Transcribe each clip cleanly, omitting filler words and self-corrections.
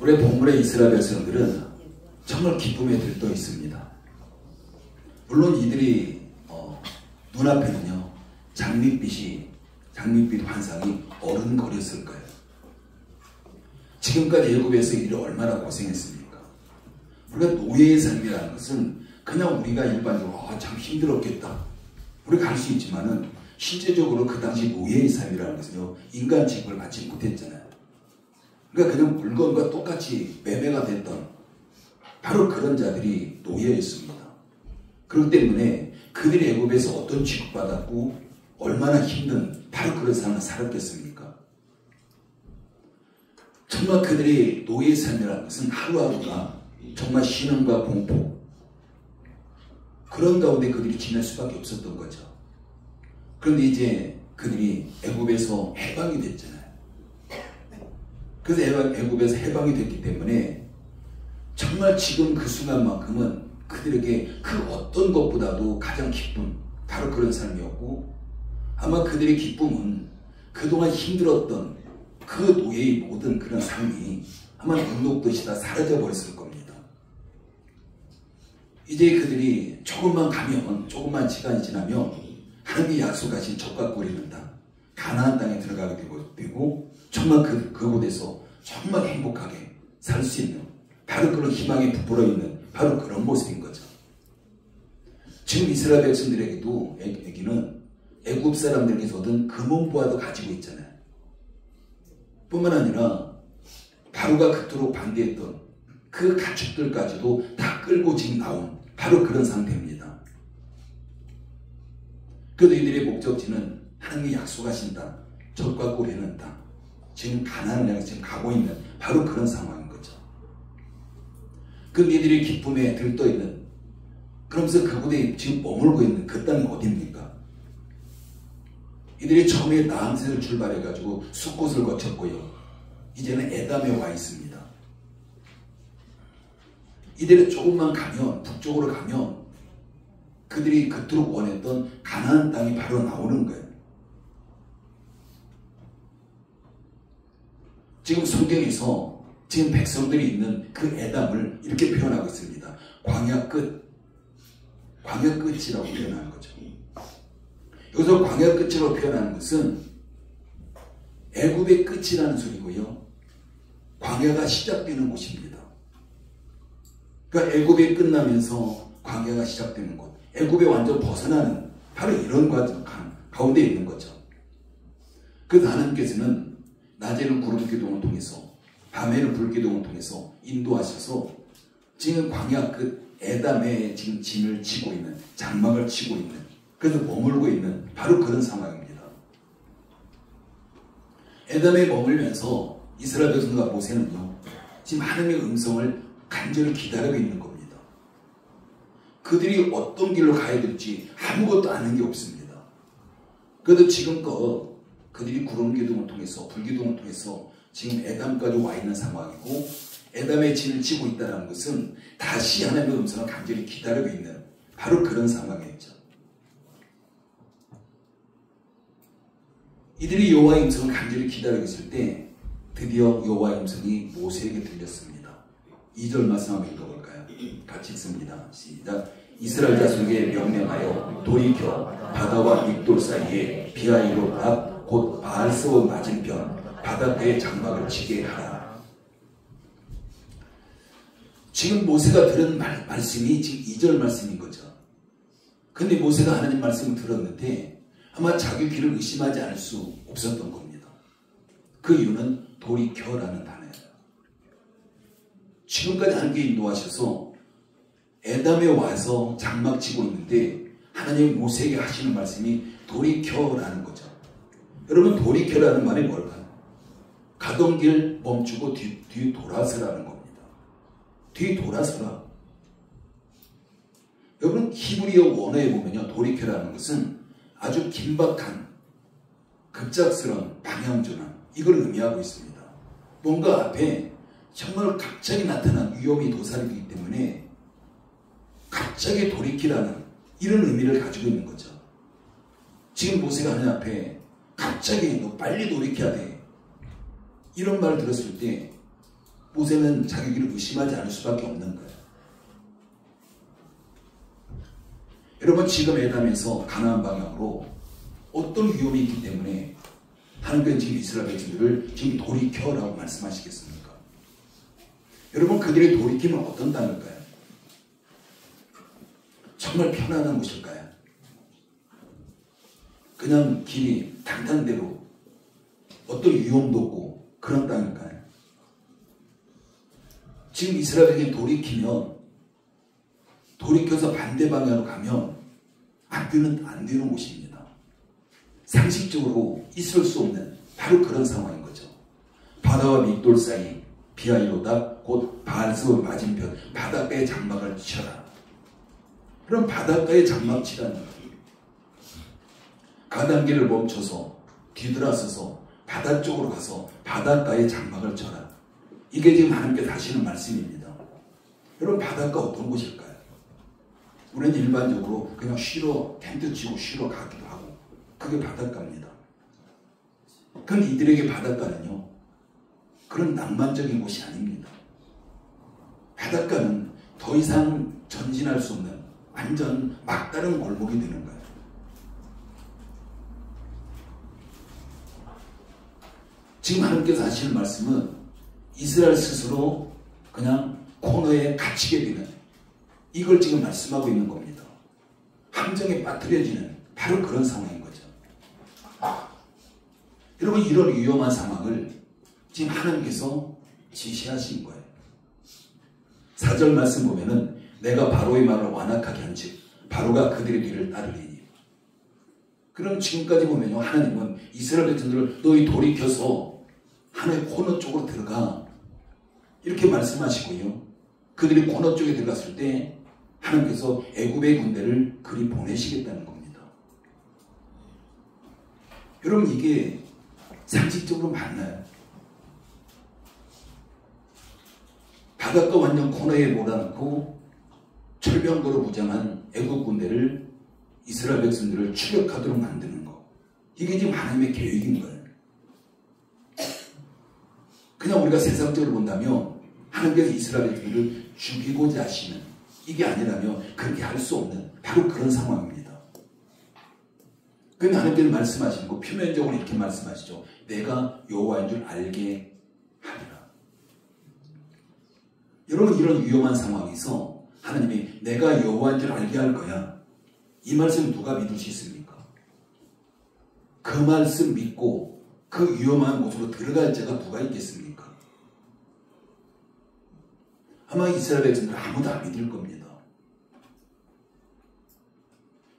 우리 본문의 이스라엘 백성들은 정말 기쁨에 들떠 있습니다. 물론 이들이 눈앞에는요 장밋빛 환상이 어른거렸을 거예요. 지금까지 애굽에서 이들이 얼마나 고생했습니까? 우리가 노예의 삶이라는 것은 그냥 우리가 일반적으로 참 힘들었겠다 우리가 할 수 있지만은 실제적으로 그 당시 노예의 삶이라는 것은요 인간 취급을 받지 못했잖아요. 그러니까 그냥 물건과 똑같이 매매가 됐던 바로 그런 자들이 노예였습니다. 그렇기 때문에 그들이 애굽에서 어떤 취급받았고 얼마나 힘든 바로 그런 삶을 살았겠습니까? 정말 그들이 노예의 삶이라는 것은 하루하루가 정말 신음과 공포 그런 가운데 그들이 지낼 수밖에 없었던 거죠. 그런데 이제 그들이 애굽에서 해방이 됐잖아요. 그래서 애굽에서 해방이 됐기 때문에 정말 지금 그 순간만큼은 그들에게 그 어떤 것보다도 가장 기쁜 바로 그런 삶이었고 아마 그들의 기쁨은 그동안 힘들었던 그 노예의 모든 그런 삶이 아마 눈 녹듯이 다 사라져 버렸을 겁니다. 이제 그들이 조금만 시간이 지나면 하나님이 약속하신 젖과 꿀이 흐르는 땅 가나안 땅에 들어가게 되고 정말 그곳에서 정말 행복하게 살 수 있는 바로 그런 희망이 부풀어 있는 바로 그런 모습인 거죠. 지금 이스라엘 백성들에게도 애기는 애굽 사람들에게서 얻은 금은보화도 가지고 있잖아요. 뿐만 아니라 바로가 그토록 반대했던 그 가축들까지도 다 끌고 지금 나온 바로 그런 상태입니다. 그래도 이들의 목적지는 하나님이 약속하신 땅, 젖과 꿀이 흐르는 땅, 지금 가나안을 향해 지금 가고 있는 바로 그런 상황인 거죠. 그 이들의 기쁨에 들떠 있는 그러면서 그곳에 지금 머물고 있는 그 땅이 어디입니까? 이들이 처음에 나암새를 출발해가지고 숫곳을 거쳤고요. 이제는 에담에 와 있습니다. 이들은 조금만 가면 북쪽으로 가면 그들이 그토록 원했던 가나안 땅이 바로 나오는 거예요. 지금 성경에서 지금 백성들이 있는 그 에담을 이렇게 표현하고 있습니다. 광야 끝이라고 표현하는 거죠. 여기서 광야 끝이라고 표현하는 것은 애굽의 끝이라는 소리고요. 광야가 시작되는 곳입니다. 그러니까 애굽이 끝나면서 광야가 시작되는 곳, 애굽에 완전 벗어나는 바로 이런 과정 가운데 있는 거죠. 그래서 하나님께서는 낮에는 구름 기둥을 통해서 밤에는 불 기둥을 통해서 인도하셔서 지금 광야 끝 에담에 지금 진을 치고 있는 장막을 치고 있는 그래서 머물고 있는 바로 그런 상황입니다. 에담에 머물면서 이스라엘 백성과 모세는요 지금 하나님의 음성을 간절히 기다리고 있는 겁니다. 그들이 어떤 길로 가야 될지 아무것도 아는 게 없습니다. 그래도 지금껏 그들이 구름기둥을 통해서 불기둥을 통해서 지금 에담까지 와 있는 상황이고 에담의 진을 치고 있다는 것은 다시 하나님의 음성을 간절히 기다리고 있는 바로 그런 상황이었죠. 이들이 여호와의 음성을 간절히 기다리고 있을 때 드디어 여호와의 음성이 모세에게 들렸습니다. 2절 말씀 한번 읽어볼까요? 같이 읽습니다. 시작. 이스라엘 자손에게 명령하여 돌이켜 바다와 믹돌 사이에 비하이롯 앞 곧 바알스온 맞은편 바닷가에 장막을 치게 하라. 지금 모세가 들은 말씀이 지금 2절 말씀인 거죠. 근데 모세가 하나님 말씀을 들었는데 아마 자기 귀를 의심하지 않을 수 없었던 겁니다. 그 이유는 돌이켜라는 단어예요. 지금까지 하나님께 인도하셔서 에담에 와서 장막 치고 있는데 하나님이 모세에게 하시는 말씀이 돌이켜라는 거죠. 여러분 돌이켜라는 말이 뭘까요? 가던 길 멈추고 뒤 돌아서라는 겁니다. 뒤 돌아서라. 여러분 히브리어 원어에 보면요 돌이켜라는 것은 아주 긴박한 급작스러운 방향전환 이걸 의미하고 있습니다. 뭔가 앞에 정말 갑자기 나타난 위험이 도사리기 때문에 갑자기 돌이키라는 이런 의미를 가지고 있는 거죠. 지금 모세가 하나님 앞에 갑자기 너 빨리 돌이켜야 돼 이런 말을 들었을 때 모세는 자기를 의심하지 않을 수밖에 없는 거예요. 여러분 지금 에담에서 가나안 방향으로 어떤 위험이 있기 때문에 하나님께서 지금 이스라엘 백성들을 지금 돌이켜라고 말씀하시겠습니까? 여러분 그들의 돌이킴은 어떤 단어일까요? 정말 편안한 곳일까요? 그냥 길이 당탄대로 어떤 위험도 없고 그런 땅일까요? 지금 이스라엘에게 돌이켜서 반대 방향으로 가면 안 되는 곳입니다. 상식적으로 있을 수 없는 바로 그런 상황인 거죠. 바다와 밑돌 사이 비하이로다 곧 바알스온 맞은편 바닷가에 장막을 치라. 그럼 바닷가에 장막 치라는 거예요. 가단길을 멈춰서 뒤돌아서서 바다 쪽으로 가서 바닷가에 장막을 쳐라. 이게 지금 하나님께서 하시는 말씀입니다. 여러분 바닷가 어떤 곳일까요? 우리는 일반적으로 그냥 쉬러 텐트 치고 쉬러 가기도 하고 그게 바닷가입니다. 그런데 이들에게 바닷가는요 그런 낭만적인 곳이 아닙니다. 바닷가는 더 이상 전진할 수 없는 완전 막다른 골목이 되는 거예요. 지금 하나님께서 하시는 말씀은 이스라엘 스스로 그냥 코너에 갇히게 되는 이걸 지금 말씀하고 있는 겁니다. 함정에 빠뜨려지는 바로 그런 상황인 거죠. 여러분 이런 위험한 상황을 지금 하나님께서 지시하신 거예요. 4절 말씀 보면은 내가 바로의 말을 완악하게 한즉 바로가 그들의 뒤를 따르리니. 그럼 지금까지 보면요 하나님은 이스라엘 백성들을 너희 돌이켜서 하나의 코너 쪽으로 들어가 이렇게 말씀하시고요. 그들이 코너 쪽에 들어갔을 때 하나님께서 애굽의 군대를 그리 보내시겠다는 겁니다. 여러분 이게 상식적으로 맞나요? 바닷가 완전 코너에 몰아넣고 철병거로 무장한 애국 군대를 이스라엘 백성들을 추격하도록 만드는 거. 이게 지금 하나님의 계획인 거예요. 그냥 우리가 세상적으로 본다면 하나님께서 이스라엘 백성들을 죽이고자 하시는 이게 아니라면 그렇게 할 수 없는 바로 그런 상황입니다. 그런데 하나님께서 말씀하시는 거 표면적으로 이렇게 말씀하시죠. 내가 여호와인 줄 알게 하리라. 여러분 이런 위험한 상황에서 하나님이 내가 여호와인 줄 알게 할 거야. 이 말씀 누가 믿을 수 있습니까? 그 말씀 믿고 그 위험한 곳으로 들어갈 자가 누가 있겠습니까? 아마 이스라엘 백성들 아무도 안 믿을 겁니다.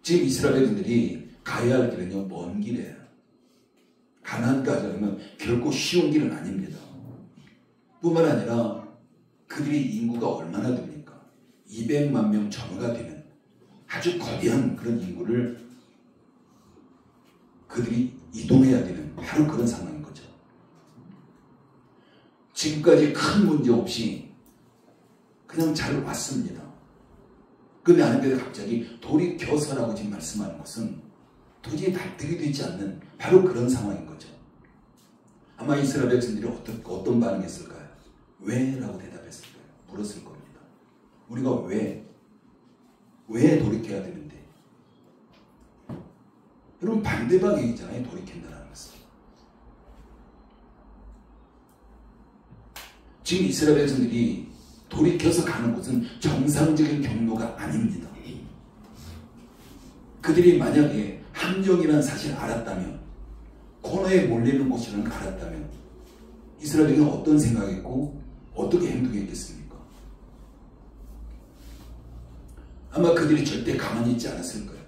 지금 이스라엘 백성들이 가야 할 길은요 먼 길이에요. 가나안까지 가면 결코 쉬운 길은 아닙니다. 뿐만 아니라 그들의 인구가 얼마나 됩니까? 200만 명 전후가 되는 아주 거대한 그런 인구를 그들이 이동해야 되는 바로 그런 상황인 거죠. 지금까지 큰 문제 없이 그냥 잘 왔습니다. 그런데 하나님께서 갑자기 돌이켜서라고 지금 말씀하는 것은 도저히 납득이 되지 않는 바로 그런 상황인 거죠. 아마 이스라엘 백성들이 어떤 반응했을까요? 왜? 라고 대답했을 거예요. 물었을 겁니다. 우리가 왜 돌이켜야 되는데? 여러분 반대 방향이잖아요. 돌이킨다는 것은. 지금 이스라엘 백성들이 돌이켜서 가는 곳은 정상적인 경로가 아닙니다. 그들이 만약에 함정이라는 사실을 알았다면 코너에 몰리는 곳이라는 걸 알았다면 이스라엘은 어떤 생각했고 어떻게 행동했겠습니까? 아마 그들이 절대 가만히 있지 않았을 거예요.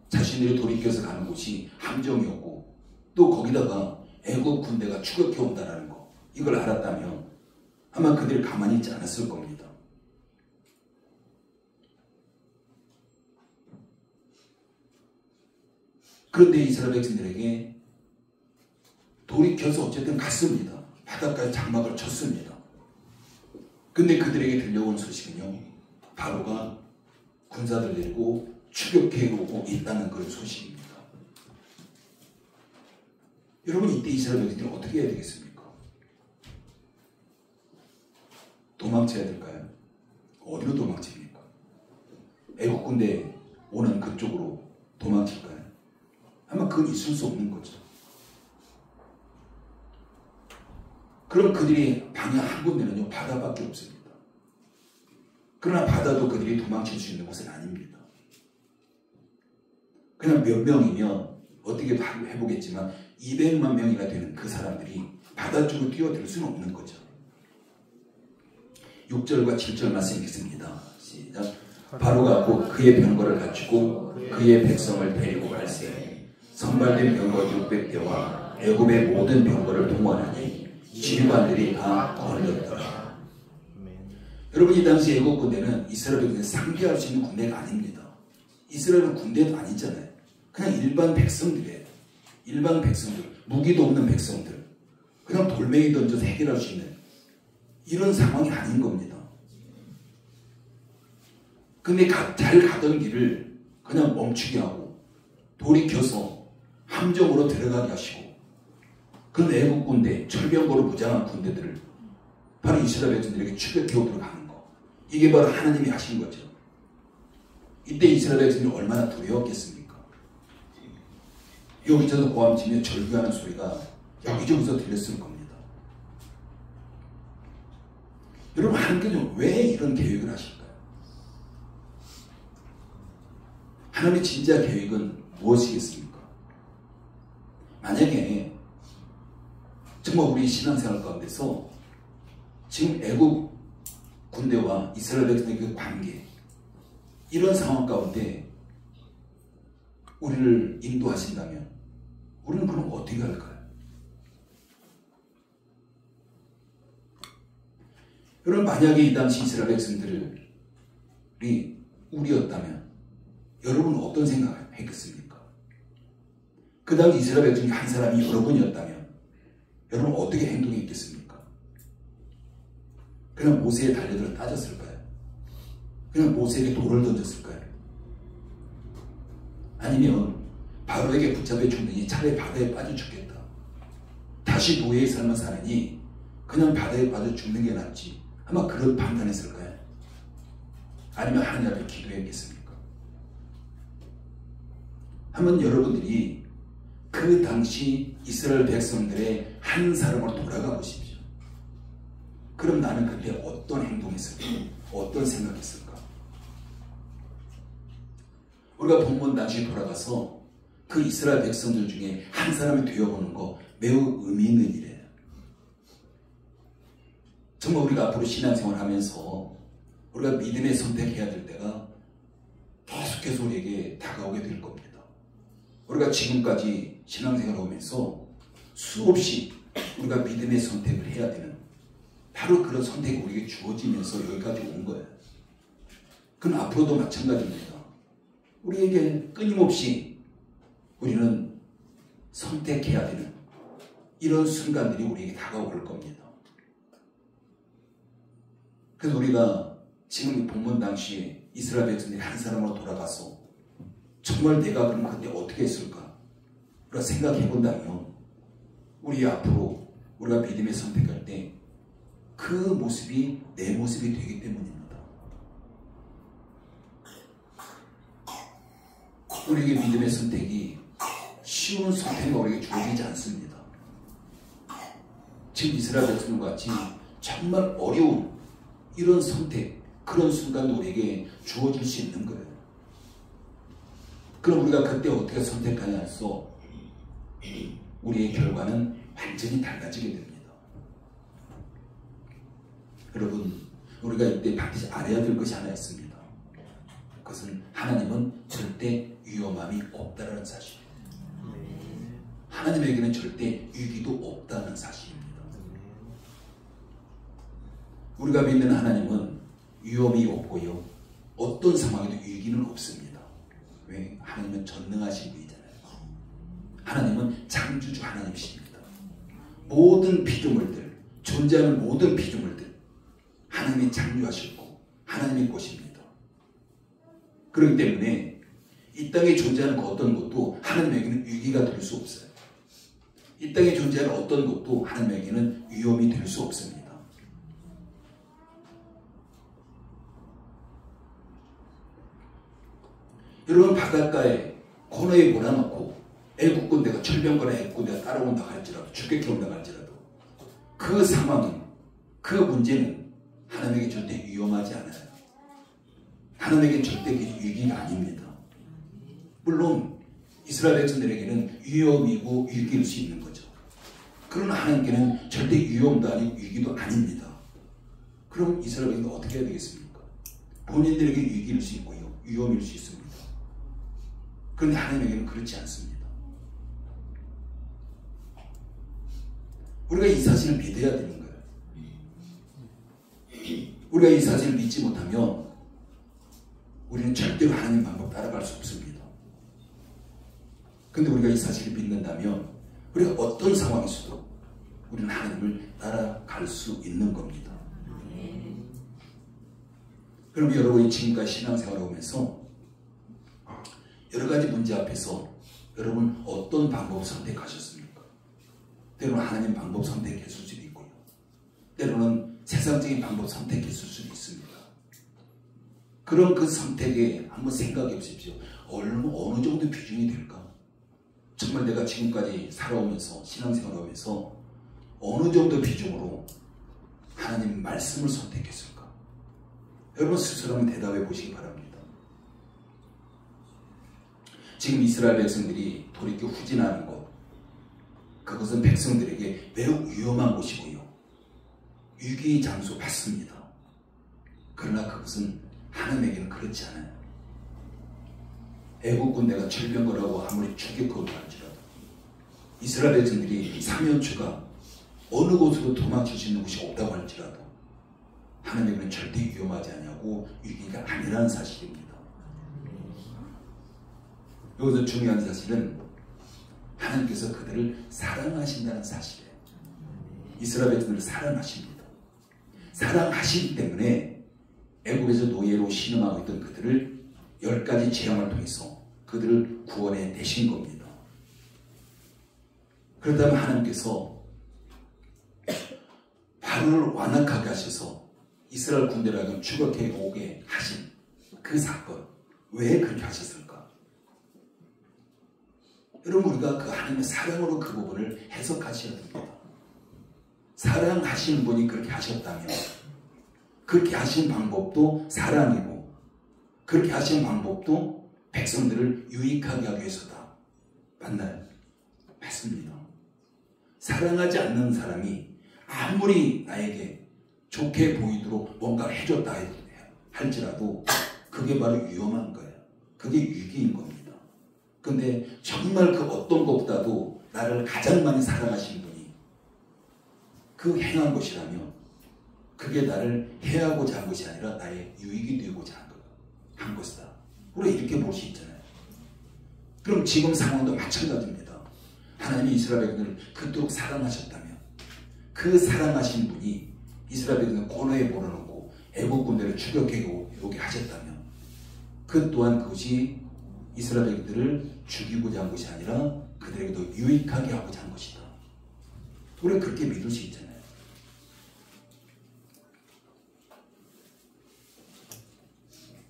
자신들이 돌이켜서 가는 곳이 함정이었고 또 거기다가 애국 군대가 추격해 온다는 거 이걸 알았다면 아마 그들이 가만히 있지 않았을 겁니다. 그런데 이스라엘 백성들에게 돌이켜서 어쨌든 갔습니다. 바닷가에 장막을 쳤습니다. 근데 그들에게 들려온 소식은요. 바로가 군사들 데리고 추격해 오고 있다는 그런 소식입니다. 여러분 이때 이스라엘 백성들이 어떻게 해야 되겠습니까? 도망쳐야 될까요? 어디로 도망칩니까? 애국 군대 오는 그쪽으로 도망칠까요? 아마 그건 있을 수 없는 거죠. 그럼 그들이 방향 한 군데는요, 바다밖에 없습니다. 그러나 바다도 그들이 도망칠 수 있는 곳은 아닙니다. 그냥 몇 명이면 어떻게 해보겠지만 200만 명이나 되는 그 사람들이 바다 쪽으로 뛰어들 수는 없는 거죠. 6절과 7절 말씀 읽습니다. 시작. 바로가 곧 그의 병거를 갖추고 그의 백성을 데리고 갈새 선발된 병거 600대와 애굽의 모든 병거를 동원하니 지휘관들이 다 걸렸더라. 여러분, 이 당시 애국 군대는 이스라엘을 상대할 수 있는 군대가 아닙니다. 이스라엘은 군대도 아니잖아요. 그냥 일반 백성들이에요. 일반 백성들, 무기도 없는 백성들, 그냥 돌멩이 던져서 해결할 수 있는 이런 상황이 아닌 겁니다. 근데 잘 가던 길을 그냥 멈추게 하고 돌이켜서 함정으로 들어가게 하시고, 그 애국 군대, 철병거로 무장한 군대들을 바로 이스라엘 백성들에게 추격해오 들어가는 거, 이게 바로 하나님이 하신 거죠. 이때 이스라엘 백성들이 얼마나 두려웠겠습니까? 여기저기서 고함치며 절규하는 소리가 여기저기서 들렸을 겁니다. 여러분, 하나님께서 왜 이런 계획을 하실까요? 하나님의 진짜 계획은 무엇이겠습니까? 만약에 정말 우리 신앙생활 가운데서 지금 애국 군대와 이스라엘 백성의 그 관계, 이런 상황 가운데 우리를 인도하신다면 우리는 그럼 어떻게 할까요? 여러분, 만약에 이 당시 이스라엘 백성들이 우리였다면 여러분은 어떤 생각을 했겠습니까? 그 당시 이스라엘 백성 중 한 사람이 여러분이었다면 여러분 어떻게 행동했겠습니까? 그냥 모세에 달려들어 따졌을까요? 그냥 모세에게 돌을 던졌을까요? 아니면 바로에게 붙잡혀 죽느니 차라리 바다에 빠져 죽겠다, 다시 노예의 삶을 사느니 그냥 바다에 빠져 죽는 게 낫지, 아마 그런 판단했을까요? 아니면 하나님 앞에 기도했겠습니까? 한번 여러분들이 그 당시 이스라엘 백성들의 한 사람으로 돌아가 보십시오. 그럼 나는 그때 어떤 행동했을까? 어떤 생각했을까? 우리가 본문 당시 돌아가서 그 이스라엘 백성들 중에 한 사람이 되어보는 거 매우 의미 있는 일이에요. 정말 우리가 앞으로 신앙생활 하면서 우리가 믿음의 선택해야 될 때가 계속해서 우리에게 다가오게 될 겁니다. 우리가 지금까지 신앙생활을 하면서 수없이 우리가 믿음의 선택을 해야 되는 바로 그런 선택이 우리에게 주어지면서 여기까지 온 거예요. 그럼 앞으로도 마찬가지입니다. 우리에게 끊임없이 우리는 선택해야 되는 이런 순간들이 우리에게 다가올 겁니다. 그래서 우리가 지금 본문 당시에 이스라엘 백성들이 한 사람으로 돌아가서 정말 내가 그럼 그때 어떻게 했을까? 우리가 생각해 본다면 우리 앞으로 우리가 믿음의 선택할 때 그 모습이 내 모습이 되기 때문입니다. 우리에게 믿음의 선택이 쉬운 선택이 우리에게 주어지지 않습니다. 지금 이스라엘 백성과 같이 정말 어려운 이런 선택, 그런 순간도 우리에게 주어질 수 있는 거예요. 그럼 우리가 그때 어떻게 선택하냐서 우리의 결과는 완전히 달라지게 됩니다. 여러분, 우리가 이때 반드시 알아야 될 것이 하나 있습니다. 그것은 하나님은 절대 위험함이 없다는 사실입니다. 하나님에게는 절대 위기도 없다는 사실입니다. 우리가 믿는 하나님은 위험이 없고요, 어떤 상황에도 위기는 없습니다. 왜? 하나님은 전능하신 분이잖아요. 하나님은 창조주 하나님이십니다. 모든 피조물들, 존재하는 모든 피조물들 하나님이 창조하셨고 하나님의 것입니다. 그렇기 때문에 이 땅에 존재하는 그 어떤 것도 하나님에게는 위기가 될 수 없어요. 이 땅에 존재하는 어떤 것도 하나님에게는 위험이 될 수 없습니다. 여러분 바닷가에 코너에 몰아넣고 애국 군대가 철병거나 애국 군대가 따라온다 할지라도 추격해 온다 할지라도 그 상황은 그 문제는 하나님에게 절대 위험하지 않아요. 하나님에게 절대 위기가 아닙니다. 물론 이스라엘 백성들에게는 위험이고 위기일 수 있는 거죠. 그러나 하나님께는 절대 위험도 아니고 위기도 아닙니다. 그럼 이스라엘 백성은 어떻게 해야 되겠습니까? 본인들에게 위기일 수 있고요, 위험일 수 있습니다. 그런데 하나님에게는 그렇지 않습니다. 우리가 이 사실을 믿어야 되는 거예요. 우리가 이 사실을 믿지 못하면 우리는 절대로 하나님 방법 따라갈 수 없습니다. 근데 우리가 이 사실을 믿는다면 우리가 어떤 상황에서도 우리는 하나님을 따라갈 수 있는 겁니다. 그럼 여러분이 지금까지 신앙생활을 하면서 여러 가지 문제 앞에서 여러분 어떤 방법을 선택하셨습니까? 때로는 하나님 방법 선택했을 수도 있고요. 때로는 세상적인 방법 선택했을 수도 있습니다. 그럼 그 선택에 한번 생각해 보십시오. 어느 정도 비중이 될까? 정말 내가 지금까지 살아오면서 신앙생활을 하면서 어느 정도 비중으로 하나님 말씀을 선택했을까? 여러분 스스로 한번 대답해 보시기 바랍니다. 지금 이스라엘 백성들이 돌이켜 후진하는 것, 그것은 백성들에게 매우 위험한 곳이고요. 위기의 장소 맞습니다. 그러나 그것은 하나님에게는 그렇지 않아요. 애국 군대가 철병거라고 아무리 추격하고 할지라도 이스라엘 백성들이 사면초가 어느 곳으로 도망칠 수 있는 곳이 없다고 할지라도 하나님은 절대 위험하지 않냐고 위기가 아니라는 사실입니다. 여기서 중요한 사실은 하나님께서 그들을 사랑하신다는 사실이에요. 이스라엘 백성들을 사랑하십니다. 사랑하시기 때문에 애국에서 노예로 신음하고 있던 그들을 10가지 재앙을 통해서 그들을 구원해 내신 겁니다. 그렇다면 하나님께서 바로를 완악하게 하셔서 이스라엘 군대를 하여금 추격해 오게 하신 그 사건, 왜 그렇게 하셨을까? 여러분 우리가 그 하나님의 사랑으로 그 부분을 해석하셔야 됩니다. 사랑하시는 분이 그렇게 하셨다면 그렇게 하신 방법도 사랑이고 그렇게 하신 방법도 백성들을 유익하게 하기 위해서다. 맞나요? 맞습니다. 사랑하지 않는 사람이 아무리 나에게 좋게 보이도록 뭔가 해줬다 할지라도 그게 바로 위험한 거예요. 그게 위기인 겁니다. 근데 정말 그 어떤 것보다도 나를 가장 많이 사랑하시는 분이 그 행한 것이라면 그게 나를 해하고자 한 것이 아니라 나의 유익이 되고자 한 것이다. 우리가 이렇게 볼 수 있잖아요. 그럼 지금 상황도 마찬가지입니다. 하나님이 이스라엘 백성을 그토록 사랑하셨다면 그 사랑하신 분이 이스라엘 백성을 고노에 몰아넣고 애국 군대를 추격해 오게 하셨다면 그 또한 그것이 이스라엘 백성들을 죽이고자 한 것이 아니라 그들에게도 유익하게 하고자 한 것이다. 우리가 그렇게 믿을 수 있잖아요.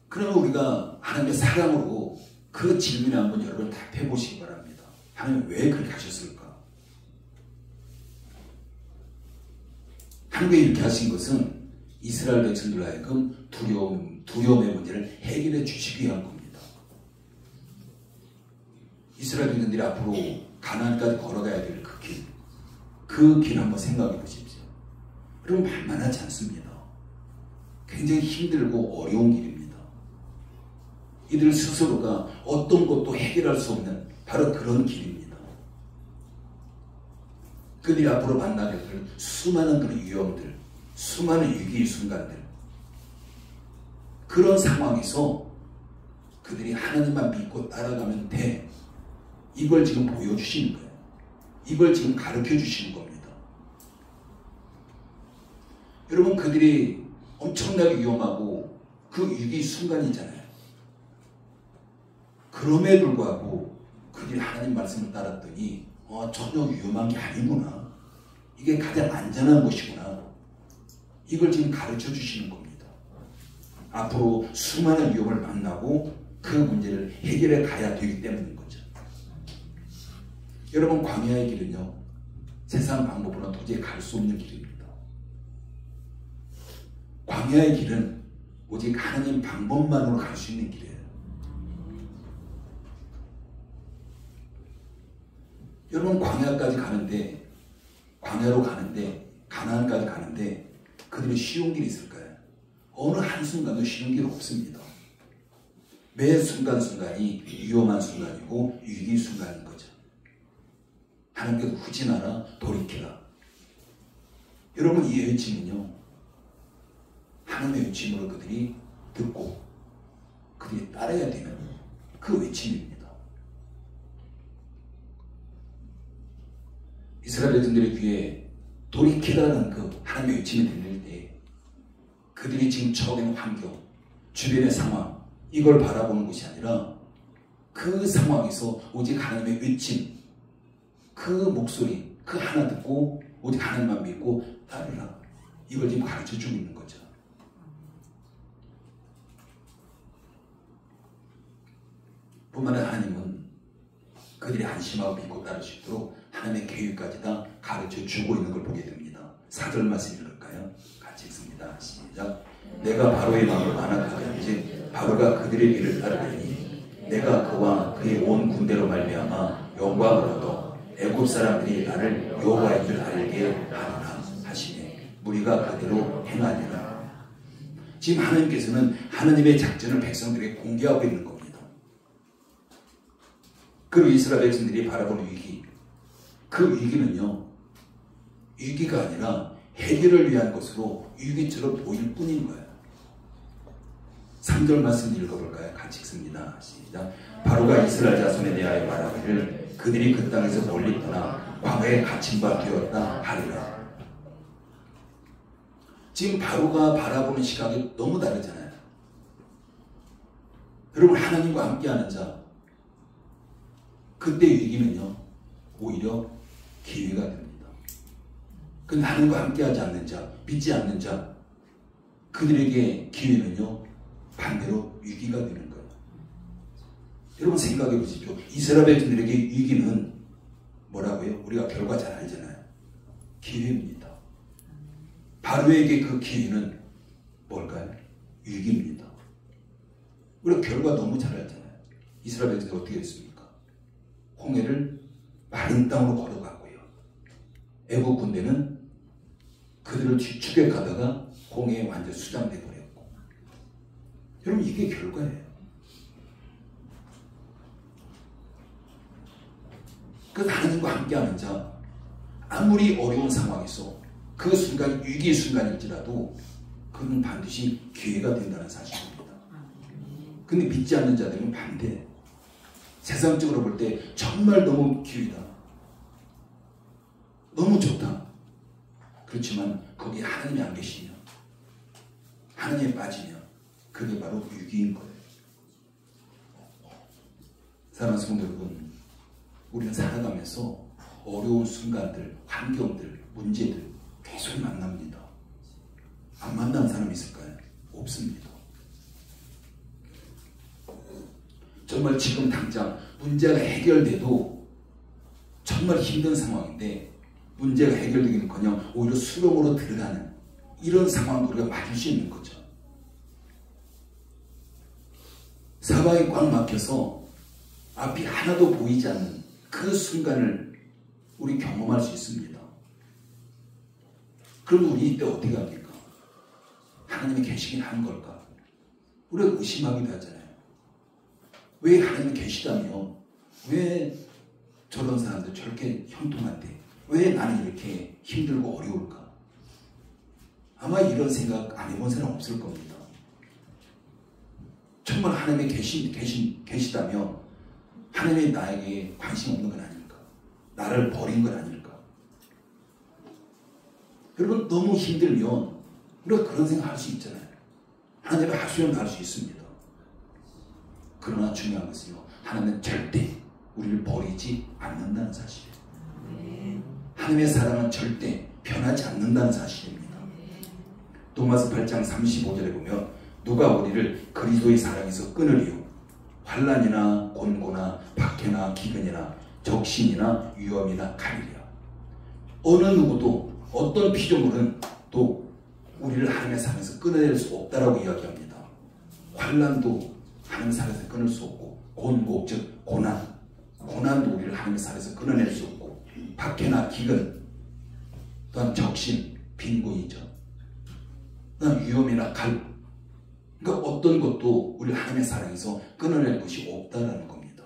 그러면 우리가 하나님의 사랑으로 그 질문에 한번 여러분 답해 보시기 바랍니다. 하나님 왜 그렇게 하셨을까? 하나님이 이렇게 하신 것은 이스라엘 백성들 하여금 두려움의 문제를 해결해 주시기 위한 겁니다. 이스라엘 백성들이 앞으로 가나안까지 걸어가야 될 그 길 한번 생각해 보십시오. 여러분 만만하지 않습니다. 굉장히 힘들고 어려운 길입니다. 이들 스스로가 어떤 것도 해결할 수 없는 바로 그런 길입니다. 그들이 앞으로 만나게 될 수많은 그런 위험들, 수많은 위기의 순간들, 그런 상황에서 그들이 하나님만 믿고 따라가면 돼. 이걸 지금 보여주시는 거예요. 이걸 지금 가르쳐 주시는 겁니다. 여러분 그들이 엄청나게 위험하고 그 위기 순간이잖아요. 그럼에도 불구하고 그들이 하나님 말씀을 따랐더니 전혀 위험한 게 아니구나. 이게 가장 안전한 것이구나. 이걸 지금 가르쳐 주시는 겁니다. 앞으로 수많은 위험을 만나고 그 문제를 해결해 가야 되기 때문인 거죠. 여러분, 광야의 길은요, 세상 방법으로는 도저히 갈 수 없는 길입니다. 광야의 길은 오직 하나님 방법만으로 갈 수 있는 길이에요. 여러분, 광야로 가는데, 가나안까지 가는데 그들이 쉬운 길이 있을까요? 어느 한순간도 쉬운 길 없습니다. 매 순간순간이 위험한 순간이고 위기 순간인 거죠. 하나님께서 후진하라, 돌이키라. 여러분, 이 외침은요, 하나님의 외침으로 그들이 듣고 그들이 따라야 되는 그 외침입니다. 이스라엘 백성들의 귀에 돌이키라는 그 하나님의 외침이 들릴 때 그들이 지금 처해 있는 환경, 주변의 상황, 이걸 바라보는 것이 아니라 그 상황에서 오직 하나님의 외침, 그 목소리, 그 하나 듣고 오직 하나님만 믿고 따르라. 이걸 지금 가르쳐주고 있는 거죠. 뿐만 아니라 하나님은 그들이 안심하고 믿고 따를 수 있도록 하나님의 계획까지 다 가르쳐주고 있는 걸 보게 됩니다. 4절 말씀 읽을까요? 같이 읽습니다. 시작. 내가 바로의 마음을 완악하게 하지 바로가 그들의 길을 따르리니 내가 그와 그의 온 군대로 말미암아 영광을 얻어 애굽 사람들이 나를 여호와인 줄 알게 하리라 하시네. 무리가 그대로 행하리라. 지금 하나님께서는 하나님의 작전을 백성들에게 공개하고 있는 겁니다. 그리고 이스라엘 백성들이 바라보는 위기, 그 위기는요, 위기가 아니라 해결을 위한 것으로 위기처럼 보일 뿐인 거예요. 3절 말씀 읽어볼까요? 같이 읽습니다. 시작. 바로가 이스라엘 자손에 대하여 말하기를 그들이 그 땅에서 멀리 떠나 광야에 갇힌 바 되었다 하리라. 지금 바로가 바라보는 시각이 너무 다르잖아요. 여러분, 하나님과 함께하는 자, 그때 위기는요, 오히려 기회가 됩니다. 근데 하나님과 함께하지 않는 자, 믿지 않는 자, 그들에게 기회는요, 반대로 위기가 되는 거예요. 여러분, 생각해 보십시오. 이스라엘 백성들에게 위기는 뭐라고요? 우리가 결과 잘 알잖아요. 기회입니다. 바로에게 그 기회는 뭘까요? 위기입니다. 우리가 결과 너무 잘 알잖아요. 이스라엘 백성들이 어떻게 했습니까? 홍해를 마른 땅으로 걸어갔고요. 애국 군대는 그들을 추격하다가 홍해에 완전 수장돼 버렸고. 여러분, 이게 결과예요. 그 하나님과 함께하는 자, 아무리 어려운 상황에서 그 순간 위기의 순간일지라도 그는 반드시 기회가 된다는 사실입니다. 근데 믿지 않는 자들은 반대. 세상적으로 볼 때 정말 너무 기회다, 너무 좋다. 그렇지만 거기에 하나님이 안 계시면, 하나님에 빠지면 그게 바로 위기인 거예요. 사랑하는 성도 여러분, 우리는 살아가면서 어려운 순간들, 환경들, 문제들 계속 만납니다. 안 만나는 사람이 있을까요? 없습니다. 정말 지금 당장 문제가 해결돼도 정말 힘든 상황인데 문제가 해결되기는커녕 오히려 수렁으로 들어가는 이런 상황도 우리가 맞을 수 있는 거죠. 사방이 꽉 막혀서 앞이 하나도 보이지 않는 그 순간을 우리 경험할 수 있습니다. 그럼 우리 이때 어떻게 합니까? 하나님이 계시긴 하는 걸까? 우리가 의심하기도 하잖아요. 왜 하나님이 계시다면 왜 저런 사람들 저렇게 형통한데 왜 나는 이렇게 힘들고 어려울까? 아마 이런 생각 안 해본 사람 없을 겁니다. 정말 하나님이 계시다면 하나님이 나에게 관심 없는 건 아닐까? 나를 버린 건 아닐까? 여러분, 너무 힘들면 우리가 그런 생각 할 수 있잖아요. 하나님의 하소연 할 수 있습니다. 그러나 중요한 것은요, 하나님은 절대 우리를 버리지 않는다는 사실이에요. 하나님의 사랑은 절대 변하지 않는다는 사실입니다. 로마서 8장 35절에 보면 누가 우리를 그리스도의 사랑에서 끊으리요? 환난이나 곤고나 박해나 기근이나 적신이나 위험이나 칼이랴. 어느 누구도 어떤 피조물은 또 우리를 하나님의 사랑에서 끊어낼 수 없다라고 이야기합니다. 환난도 하나님의 사랑에서 끊을 수 없고, 곤고 즉 고난도 우리를 하나님의 사랑에서 끊어낼 수 없고, 박해나 기근, 또한 적신, 빈곤이죠. 또한 위험이나 칼, 그러니까 어떤 것도 우리를 하나님의 사랑에서 끊어낼 것이 없다라는 겁니다.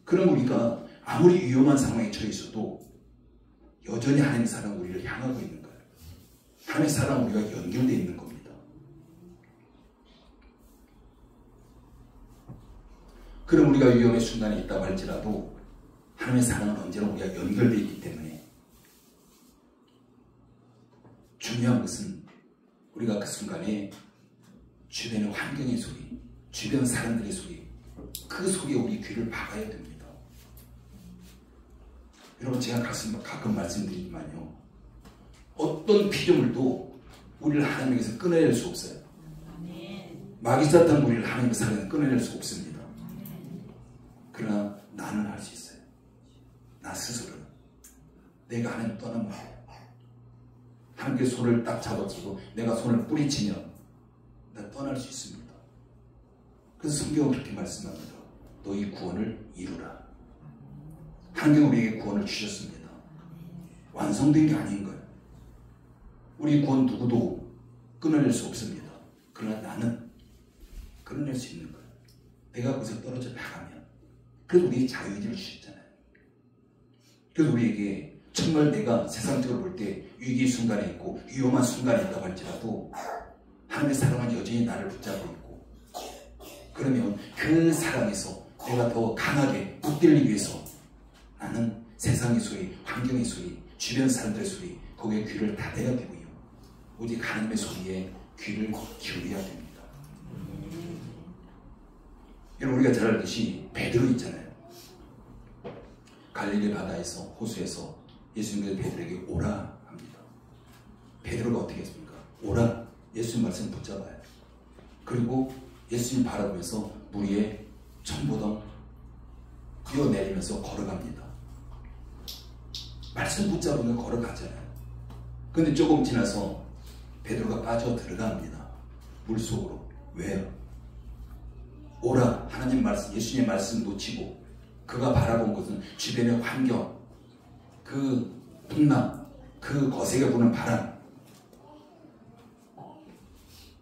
그럼 우리가 아무리 위험한 상황에 처해 있어도 여전히 하나님의 사랑은 우리를 향하고 있는 거예요. 하나님의 사랑은 우리가 연결되어 있는 겁니다. 그럼 우리가 위험의 순간에 있다고 할지라도 하나님의 사랑은 언제나 우리가 연결되어 있기 때문에 중요한 것은 우리가 그 순간에 주변의 환경의 소리, 주변 사람들의 소리, 그 소리에 우리 귀를 박아야 됩니다. 여러분, 제가 가끔 말씀드리지만요, 어떤 피조물도 우리를 하나님에게서 끊어낼 수 없어요. 마귀 사탄 우리를 하나님의 사랑에서 끊어낼 수 없습니다. 그러나 나는 할 수 있어요. 나 스스로는. 내가 하나님 떠나면 하나님의 손을 딱 잡아주고 내가 손을 뿌리치면 나 떠날 수 있습니다. 그래서 성경은 그렇게 말씀합니다. 너희 구원을 이루라. 하나님 우리에게 구원을 주셨습니다. 완성된 게 아닌 거예요. 우리 구원 누구도 끊어낼 수 없습니다. 그러나 나는 끊어낼 수 있는 거예요. 내가 거기서 떨어져 나가면. 그래서 우리에게 자유의지를 주셨잖아요. 그래서 우리에게 정말 내가 세상적으로 볼 때 위기 순간에 있고 위험한 순간에 있다고 할지라도 하나님의 사랑은 여전히 나를 붙잡고 있고, 그러면 그 사랑에서 내가 더 강하게 붙들기 위해서 나는 세상의 소리, 환경의 소리, 주변 사람들의 소리, 거기에 귀를 닫아야 되고요. 오직 하나님의 소리에 귀를 기울여야 됩니다. 여러분, 우리가 잘 알듯이 베드로 있잖아요. 갈릴리 바다에서, 호수에서 예수님께서 베드로에게 오라 합니다. 베드로가 어떻게 했습니까? 오라. 예수님 말씀 붙잡아요. 그리고 예수님 바라보면서 물 위에 청보동 뛰어내리면서 걸어갑니다. 말씀 붙잡으면 걸어가잖아요. 근데 조금 지나서 베드로가 빠져 들어갑니다. 물속으로. 왜요? 오라. 하나님 말씀, 예수님의 말씀 놓치고 그가 바라본 것은 주변의 환경, 그 풍랑, 그 거세게 부는 바람,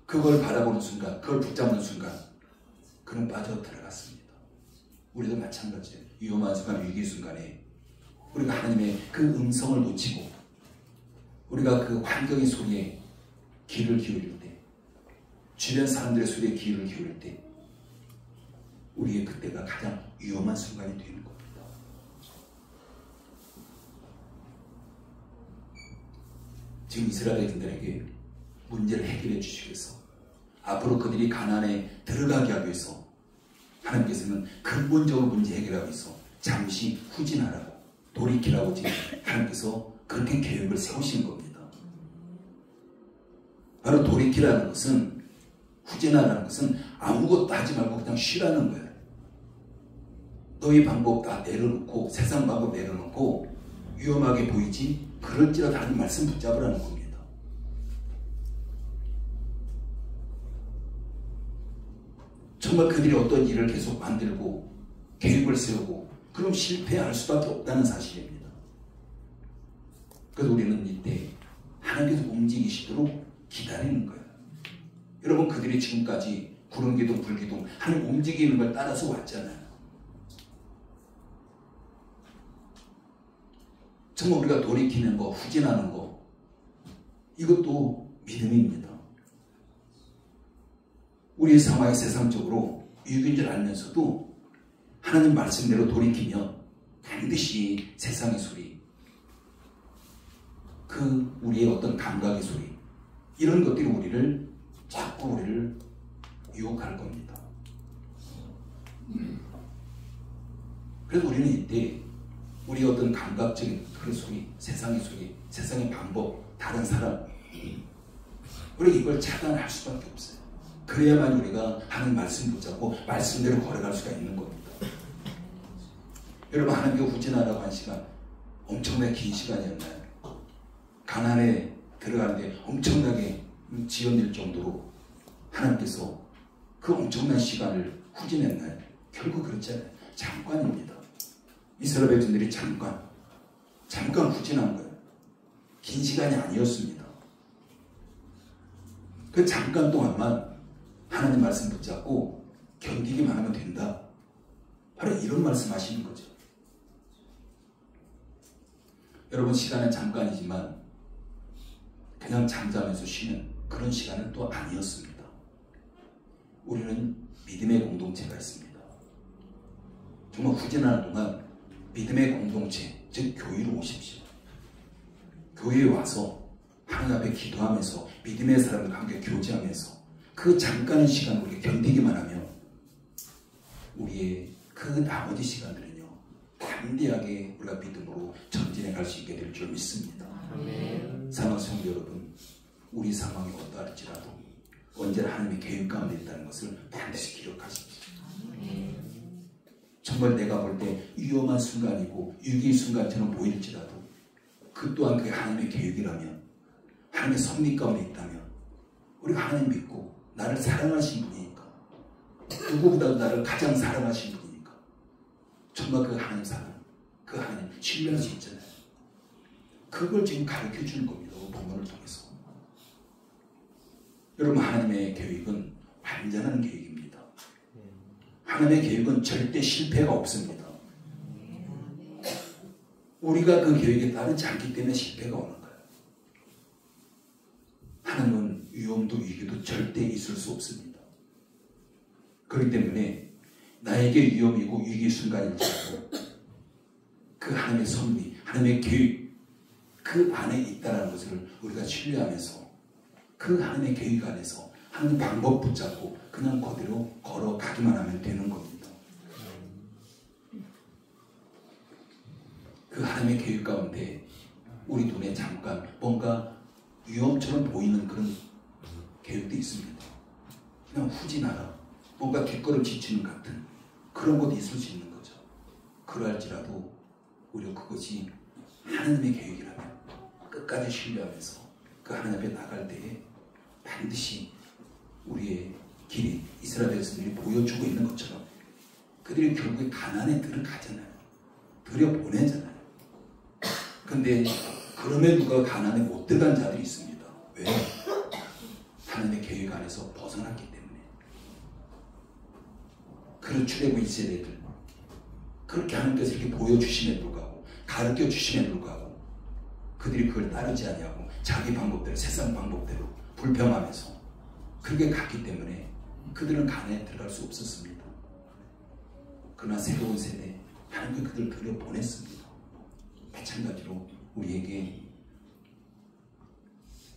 그걸 바라보는 순간, 그걸 붙잡는 순간 그는 빠져 들어갔습니다. 우리도 마찬가지예요. 위험한 순간, 위기 순간에 우리가 하나님의 그 음성을 놓치고 우리가 그 환경의 소리에 귀를 기울일 때, 주변 사람들의 소리에 귀를 기울일 때 우리의 그때가 가장 위험한 순간이 되는 겁니다. 지금 이스라엘 백성들에게 문제를 해결해 주시기 위해서, 앞으로 그들이 가나안에 들어가게 하기 위해서 하나님께서는 근본적으로 문제 해결하기 위해서 잠시 후진하라고, 돌이키라고 지금 하나님께서 그렇게 계획을 세우신 겁니다. 바로 돌이키라는 것은, 후진하라는 것은 아무것도 하지 말고 그냥 쉬라는 거예요. 너희 방법 다 내려놓고, 세상 방법 내려놓고, 위험하게 보이지 그럴지라도 하나님 말씀 붙잡으라는 겁니다. 정말 그들이 어떤 일을 계속 만들고 계획을 세우고 그럼 실패할 수밖에 없다는 사실입니다. 그래서 우리는 이때 하나님께서 움직이시도록 기다리는 거예요. 여러분, 그들이 지금까지 구름기둥, 불기둥 하나님 움직이는 걸 따라서 왔잖아요. 정말 우리가 돌이키는 거, 후진하는 거, 이것도 믿음입니다. 우리의 상황이 세상적으로 위기인 줄 알면서도 하나님 말씀대로 돌이키면 반드시 세상의 소리, 그 우리의 어떤 감각의 소리, 이런 것들이 우리를 자꾸 우리를 유혹할 겁니다. 그래서 우리는 이때 우리의 어떤 감각적인 그런 소리, 세상의 방법, 다른 사람, 우리가 이걸 차단할 수밖에 없어요. 그래야만 우리가 하나님 말씀 붙잡고 말씀대로 걸어갈 수가 있는 겁니다. 여러분, 하나님께 후진하라고 한 시간 엄청나게 긴 시간이었나요? 가나안에 들어가는데 엄청나게 지연될 정도로 하나님께서 그 엄청난 시간을 후진했나요? 결국 그렇잖아요. 잠깐입니다. 이스라엘 백성들이 잠깐 후진한 거예요. 긴 시간이 아니었습니다. 그 잠깐 동안만 하나님 말씀 붙잡고 견디기만 하면 된다. 바로 이런 말씀 하시는 거죠. 여러분, 시간은 잠깐이지만 그냥 잠자면서 쉬는 그런 시간은 또 아니었습니다. 우리는 믿음의 공동체가 있습니다. 정말 후진하는 동안 믿음의 공동체, 즉 교회로 오십시오. 교회에 와서 하나님 앞에 기도하면서 믿음의 사람들과 함께 교제하면서 그 잠깐의 시간을 우리가 견디기만 하면 우리의 그 나머지 시간들은요, 담대하게 우리가 믿음으로 전진해 갈 수 있게 될 줄 믿습니다. 사랑하는 성도 여러분, 우리 상황이 어떠할지라도 언제나 하나님의 계획 가운데 있다는 것을 반드시 기억하십시오. 정말 내가 볼 때 위험한 순간이고 위기의 순간처럼 보일지라도 그 또한 그게 하나님의 계획이라면, 하나님의 섭리 가운데 있다면 우리가 하나님 믿고 나를 사랑하신 분이니까, 누구보다도 나를 가장 사랑하신 분이니까 정말 그 하나님 사랑, 그 하나님 신뢰할 수 있잖아요. 그걸 지금 가르쳐 주는 겁니다. 본문을 통해서. 여러분, 하나님의 계획은 완전한 계획입니다. 하나님의 계획은 절대 실패가 없습니다. 우리가 그 계획에 따르지 않기 때문에 실패가 오는 거예요. 하나님은 위험도 위기도 절대 있을 수 없습니다. 그렇기 때문에 나에게 위험이고 위기 순간일지라도 그 하나님의 섭리, 하나님의 계획 그 안에 있다는 것을 우리가 신뢰하면서 그 하나님의 계획 안에서 하나님 방법 붙잡고 그냥 그대로 걸어가기만 하면 되는 겁니다. 그 하나님의 계획 가운데 우리 눈에 잠깐 뭔가 위험처럼 보이는 그런 계획도 있습니다. 그냥 후진하라, 뭔가 뒷걸음질 같은 그런 것도 있을 수 있는 거죠. 그러할지라도 우리가 그것이 하나님의 계획이라면 끝까지 신뢰하면서 그 하나님 앞에 나갈 때에 반드시 우리의 길이 이스라엘 백성들이 보여주고 있는 것처럼 그들이 결국에 가나안에 들어가잖아요. 들여보내잖아요. 근데 그럼에도 불구하고 가나안에 못 들어간 자들이 있습니다. 왜? 하나님의 계획 안에서 벗어났기 때문에. 그런 출애굽 이스라엘들 그렇게 하나님께서 이렇게 보여주심에 불구하고 가르쳐 주심에 불구하고 그들이 그걸 따르지 아니하고 자기 방법대로, 세상 방법대로 불평하면서 그렇게 갔기 때문에 그들은 가나안에 들어갈 수 없었습니다. 그러나 새로운 세대 하나님께 그들을 들여보냈습니다. 마찬가지로 우리에게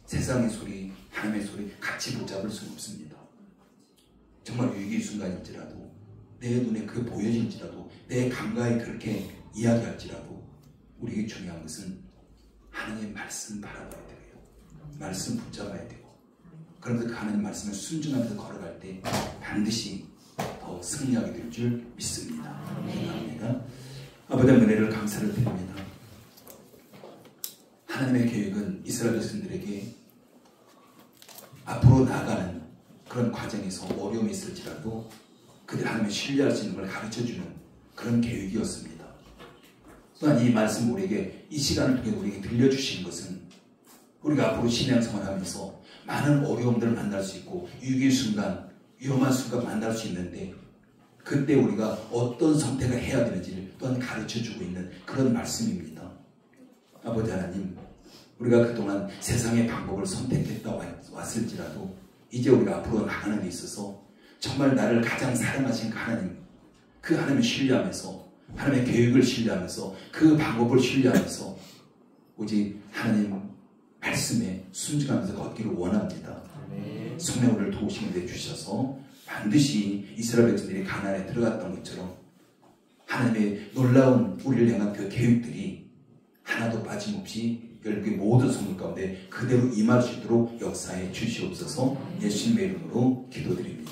세상의 소리, 하나님의 소리 같이 붙잡을 수는 없습니다. 정말 위기의 순간일지라도 내 눈에 그게 보여질지라도 내 감각에 그렇게 이야기할지라도 우리에게 중요한 것은 하나님의 말씀 바라봐야 되고요. 말씀 붙잡아야 되고 그러면서 그 하나님 말씀을 순종하면서 걸어갈 때 반드시 더 승리하게 될 줄 믿습니다. 감사합니다. 아버지의 은혜를 감사를 드립니다. 하나님의 계획은 이스라엘 백성들에게 앞으로 나아가는 그런 과정에서 어려움이 있을지라도 그들 하나님을 신뢰할 수 있는 걸 가르쳐주는 그런 계획이었습니다. 또한 이 말씀 우리에게 이 시간을 통해 우리에게 들려주신 것은 우리가 앞으로 신앙생활을 하면서 많은 어려움들을 만날 수 있고 위기의 순간, 위험한 순간 만날 수 있는데 그때 우리가 어떤 선택을 해야 되는지를 또한 가르쳐주고 있는 그런 말씀입니다. 아버지 하나님, 우리가 그동안 세상의 방법을 선택했다 왔을지라도 이제 우리가 앞으로 나가는 데 있어서 정말 나를 가장 사랑하신 그 하나님을 신뢰하면서 하나님의 계획을 신뢰하면서 그 방법을 신뢰하면서 오직 하나님 말씀에 순종하면서 걷기를 원합니다. 성령 우리를 도우시게 해주셔서 반드시 이스라엘 백성들이 가나안에 들어갔던 것처럼 하나님의 놀라운 우리를 향한 그 계획들이 하나도 빠짐없이 열교의 모든 성도 가운데 그대로 임할 수 있도록 역사해 주시옵소서. 예수님의 이름으로 기도드립니다.